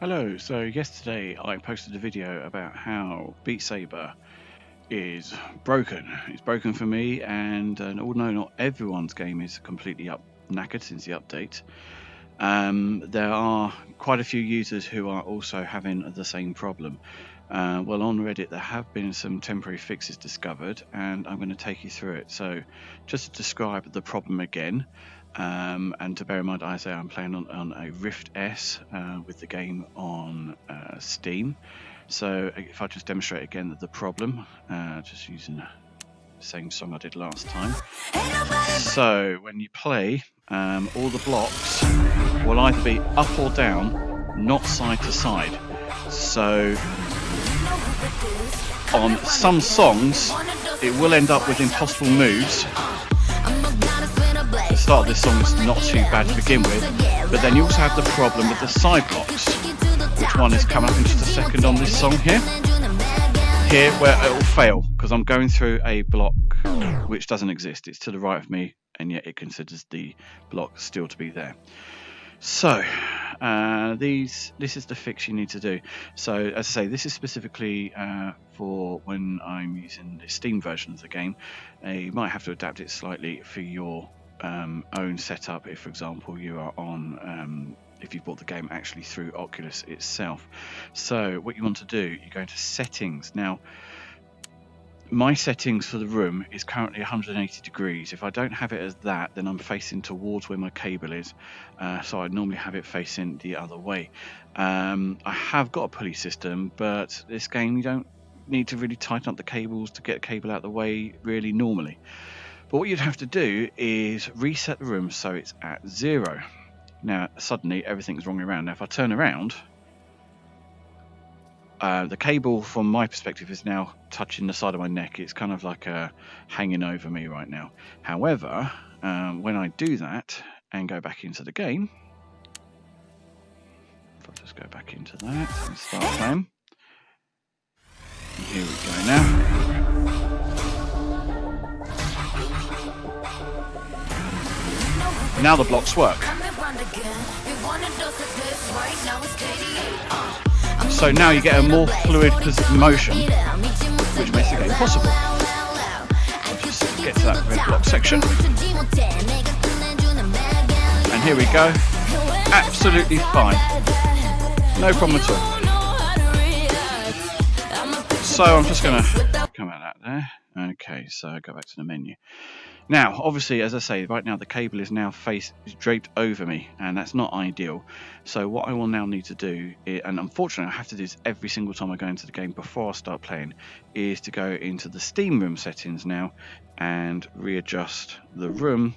Hello, so yesterday I posted a video about how Beat Saber is broken. It's broken for me, and although not everyone's game is completely knackered since the update, there are quite a few users who are also having the same problem. Well, on Reddit there have been some temporary fixes discovered, and I'm going to take you through it. So just to describe the problem again, and to bear in mind, I'm playing on a Rift S with the game on Steam. So if I just demonstrate again the problem, just using the same song I did last time. So when you play, all the blocks will either be up or down, not side to side. So on some songs, it will end up with impossible moves. The start of this song is not too bad to begin with, but then you also have the problem with the side blocks, which one is coming up in just a second on this song here, where it will fail because I'm going through a block which doesn't exist. It's to the right of me, and yet it considers the block still to be there. So this is the fix you need to do. So as I say, this is specifically for when I'm using the Steam version of the game. You might have to adapt it slightly for your own setup if, for example, you are on if you bought the game actually through Oculus itself. So what you want to do, you go into settings. Now my settings for the room is currently 180 degrees. If I don't have it as that, then I'm facing towards where my cable is, so I normally have it facing the other way. I have got a pulley system, but this game you don't need to really tighten up the cables to get the cable out of the way really normally. But what you'd have to do is reset the room so it's at 0. Now suddenly everything's wrong around. Now if I turn around, the cable from my perspective is now touching the side of my neck. It's kind of like hanging over me right now. However, when I do that and go back into the game, if I just go back into that and start playing, and here we go now. Now the blocks work. So now you get a more fluid motion, which makes the game possible. I'll just get to that red block section. And here we go. Absolutely fine. No problem at all. So I'm just going to come out of that there. Okay, so go back to the menu. Now, obviously, as I say, right now the cable is now draped over me, and that's not ideal. So what I will now need to do, and unfortunately I have to do this every single time I go into the game before I start playing, is to go into the Steam room settings now and readjust the room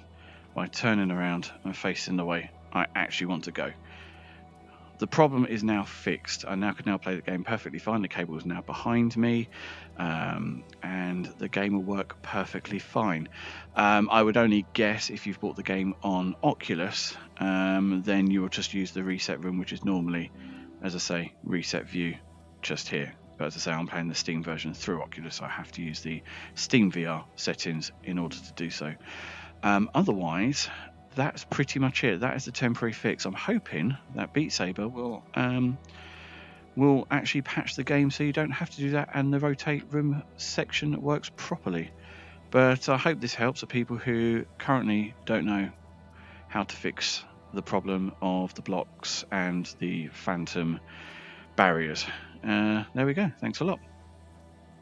by turning around and facing the way I actually want to go. The problem is now fixed. I can now play the game perfectly fine. The cable is now behind me, and the game will work perfectly fine. I would only guess if you've bought the game on Oculus, then you will just use the reset room, which is normally, as I say, reset view just here. But as I say, I'm playing the Steam version through Oculus, so I have to use the Steam VR settings in order to do so. Otherwise, that's pretty much it. That is the temporary fix. I'm hoping that Beat Saber will actually patch the game so you don't have to do that, and the rotate room section works properly. But I hope this helps the people who currently don't know how to fix the problem of the blocks and the phantom barriers. There we go. Thanks a lot.